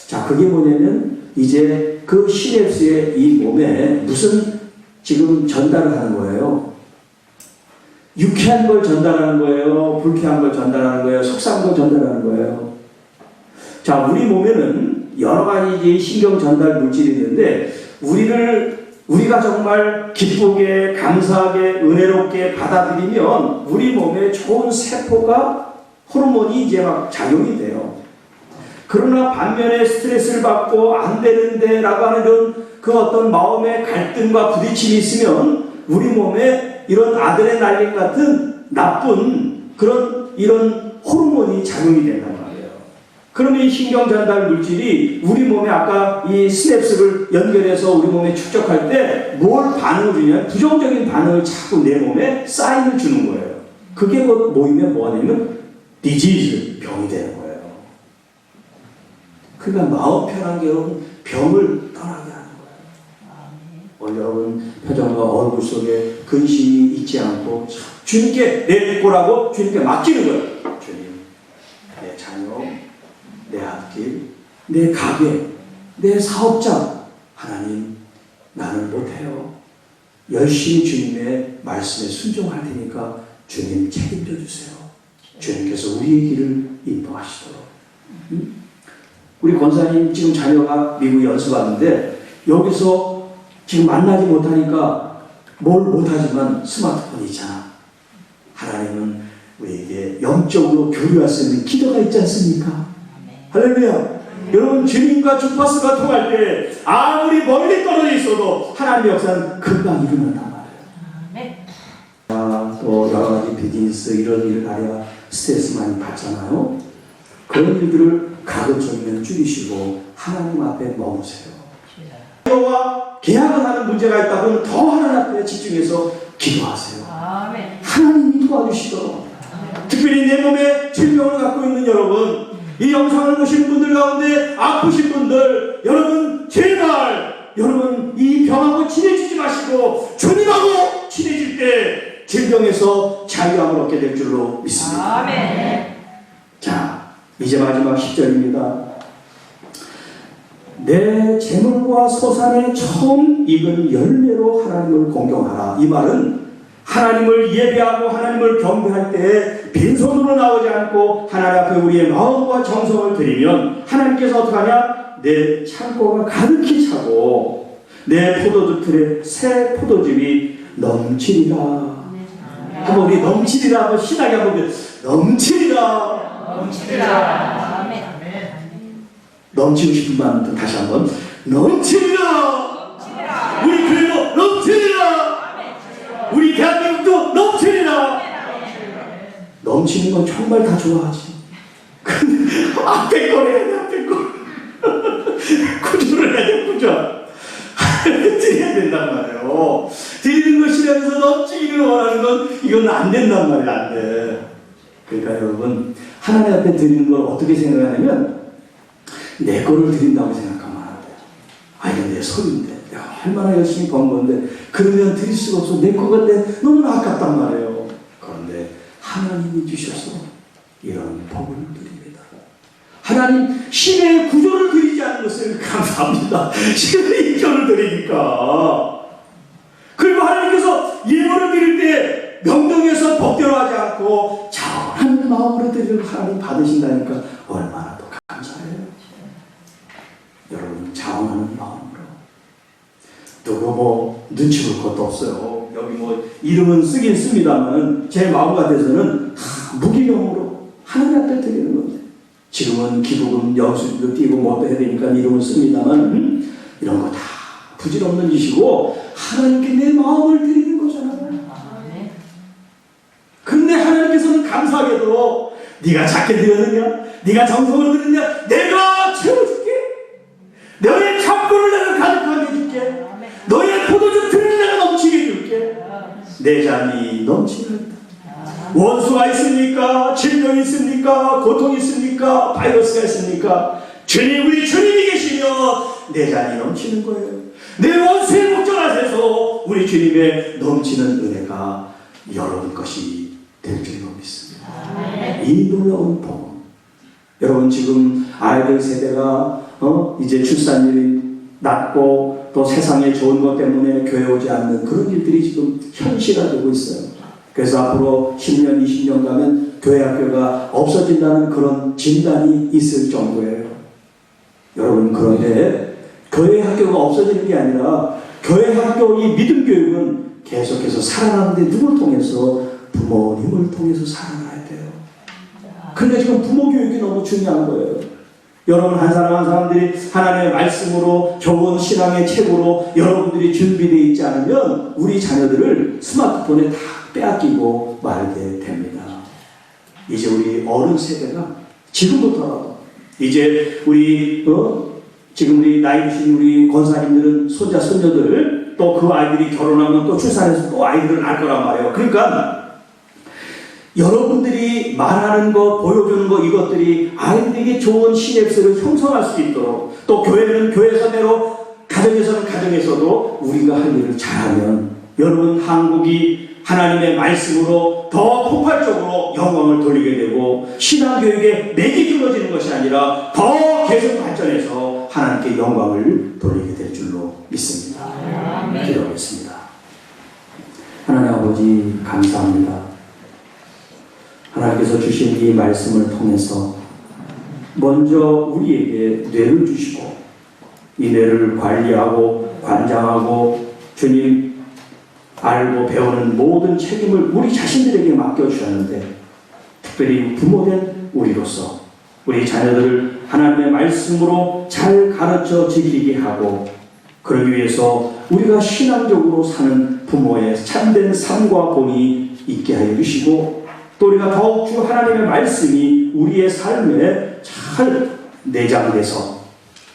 자, 그게 뭐냐면 이제 그 시냅스의 이 몸에 무슨 지금 전달을 하는 거예요. 유쾌한 걸 전달하는 거예요. 불쾌한 걸 전달하는 거예요. 속상한 걸 전달하는 거예요. 자, 우리 몸에는 여러 가지 신경 전달 물질이 있는데 우리가 정말 기쁘게 감사하게 은혜롭게 받아들이면 우리 몸에 좋은 세포가 호르몬이 이제 막 작용이 돼요. 그러나 반면에 스트레스를 받고 안 되는데 라고 하는 그 어떤 마음의 갈등과 부딪힘이 있으면 우리 몸에 이런 아드레날린 같은 나쁜 이런 호르몬이 작용이 된단 말이에요. 그러면 이 신경 전달 물질이 우리 몸에 아까 이 스냅스를 연결해서 우리 몸에 축적할 때 뭘 반응을 주냐면 부정적인 반응을 자꾸 내 몸에 사인을 주는 거예요. 그게 모이면 뭐가 되냐면 디지즈, 병이 되는 거예요. 그러니까 마음 편한 게 여러분 병을 떠나게 하는 거예요. 여러분 표정과 얼굴 속에 근심이 있지 않고 주님께 내꼬라고 주님께 맡기는 거예요. 주님, 내 자녀, 내 앞길, 내 가게, 내 사업장, 하나님 나는 못해요. 열심히 주님의 말씀에 순종할 테니까 주님 책임져 주세요. 주님께서 우리의 길을 인도하시도록. 우리 권사님 지금 자녀가 미국에 연수 왔는데 여기서 지금 만나지 못하니까 뭘 못하지만 스마트폰이 있잖아. 하나님은 우리에게 영적으로 교류할 수 있는 기도가 있지 않습니까? 할렐루야. 여러분 주님과 주파수가 통할 때 아무리 멀리 떨어져 있어도 하나님의 역사는 금방 일어난단 말이에요. 또 여러 가지 비즈니스 이런 일을 하랴 스트레스 많이 받잖아요. 그런 일들을 가급적이면 줄이시고 하나님 앞에 머무세요. 기도와 계약을 하는 문제가 있다 그러면 더 하나님 앞에 집중해서 기도하세요. 하나님이 도와주시도록. 특별히 내 몸에 질병을 갖고 있는 여러분, 이 영상을 보시는 분들 가운데 아프신 분들, 여러분 제발 여러분 이 병하고 친해지지 마시고 주님하고 친해질 때 질병에서 자유함을 얻게 될 줄로 믿습니다. 아멘. 자, 이제 마지막 10절입니다. 내 재물과 소산에 처음 익은 열매로 하나님을 공경하라. 이 말은 하나님을 예배하고 하나님을 경배할 때 빈손으로 나오지 않고 하나님 앞에 우리의 마음과 정성을 드리면 하나님께서 어떻게 하냐? 내 창고가 가득히 차고 내 포도주틀에 새 포도즙이 넘치리라. 한번 우리 넘치리라 한번 신나게 한번 넘치리라. 넘치리라. 넘치고 싶은 마음 다시 한번 넘치리라. 우리 교회도 넘치리라. 우리 대한민국도 넘치리라. 넘치는 건 정말 다 좋아하지. 앞에 걸 해야 돼. 앞에 걸. 구조를 해야 돼. 구조. 드려야 된단 말이에요. 드리는 것이라면서 넘치기를 원하는 건 이건 안 된단 말이에요. 안 돼. 그러니까 여러분 하나님 앞에 드리는 걸 어떻게 생각하냐면 내 거를 드린다고 생각하면 안 돼요. 아, 이건 내 소유인데 내가 얼마나 열심히 번 건데 그러면 드릴 수가 없어. 내 거가 너무 아깝단 말이에요. 그런데 하나님이 주셔서 이런 복을 드립니다. 하나님 신의 구조를 드리지 않는 것을 감사합니다. 신의 인격을 드리니까. 그리고 하나님께서 예물을 드릴 때 명령해서 법대로 하지 않고 자원하는 마음으로 드리는 하나님 받으신다니까 얼마나 더 감사해요. 여러분 자원하는 마음으로. 누구 눈치 볼 것도 없어요. 여기 이름은 쓰긴 씁니다만 제 마음 같아서는 무기명으로 하나님 앞에 드리는 건데 지금은 기부금 영수증도 띄고 뭐 해야 되니까 이름을 씁니다만 이런 거 다 부질없는 짓이고 하나님께 내 마음을 드리는 거잖아요. 근데 하나님께서는 감사하게도 네가 작게 드렸느냐? 네가 정성으로 드렸느냐? 내가 채워줄게. 너의 창고를 내가 가득하게 해줄게. 너의 포도주 틀을 내가 넘치게 해줄게. 내 잔이 넘치는 원수가 있습니까? 질병이 있습니까? 고통이 있습니까? 바이러스가 있습니까? 주님, 우리 주님이 계시면 내 잔이 넘치는 거예요. 내 원수의 목전하셔서 우리 주님의 넘치는 은혜가 여러분 것이 될 줄로 믿습니다. 이 놀라운 복. 여러분 지금 아이들 세대가 이제 출산율이 낮고 또 세상에 좋은 것 때문에 교회 오지 않는 그런 일들이 지금 현실화되고 있어요. 그래서 앞으로 10년, 20년 가면 교회 학교가 없어진다는 그런 진단이 있을 정도예요. 여러분 그런데 교회 학교가 없어지는 게 아니라 교회 학교 이 믿음 교육은 계속해서 살아나는데 누굴 통해서? 부모님을 통해서 살아나야 돼요. 그런데 지금 부모 교육이 너무 중요한 거예요. 여러분 한 사람 한 사람들이 하나님의 말씀으로 좋은 신앙의 책으로 여러분들이 준비되어 있지 않으면 우리 자녀들을 스마트폰에 다 빼앗기고 말게 됩니다. 이제 우리 어른 세대가 지금부터라도 이제 우리 지금 우리 나이 드신 우리 권사님들은 손자 손녀들 또 그 아이들이 결혼하면 또 출산해서 또 아이들을 낳을 거란 말이에요. 그러니까 여러분들이 말하는 것, 보여주는 것 이것들이 아이들에게 좋은 시냅스를 형성할 수 있도록 또 교회는 교회 선대로 가장 가정에서는 가정에서도 우리가 할 일을 잘하면 여러분 한국이 하나님의 말씀으로 더 폭발적으로 영광을 돌리게 되고 신앙교육에 맥이 끊어지는 것이 아니라 더 계속 발전해서 하나님께 영광을 돌리게 될 줄로 믿습니다. 기도하겠습니다. 하나님 아버지 감사합니다. 하나님께서 주신 이 말씀을 통해서 먼저 우리에게 뇌를 주시고 이 뇌를 관리하고 관장하고 주님 알고 배우는 모든 책임을 우리 자신들에게 맡겨주셨는데 특별히 부모된 우리로서 우리 자녀들을 하나님의 말씀으로 잘 가르쳐 지키게 하고 그러기 위해서 우리가 신앙적으로 사는 부모의 참된 삶과 본이 있게 하여 주시고 또 우리가 더욱 주 하나님의 말씀이 우리의 삶에 잘 내장돼서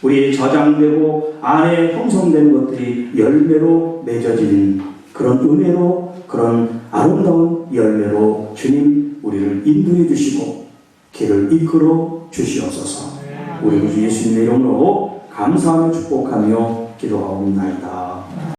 우리의 저장되고 안에 형성된 것들이 열매로 맺어지는 그런 은혜로 그런 아름다운 열매로 주님 우리를 인도해 주시고 길을 이끌어 주시옵소서. 우리 주 예수님의 이름으로 감사하며 축복하며 기도하옵나이다.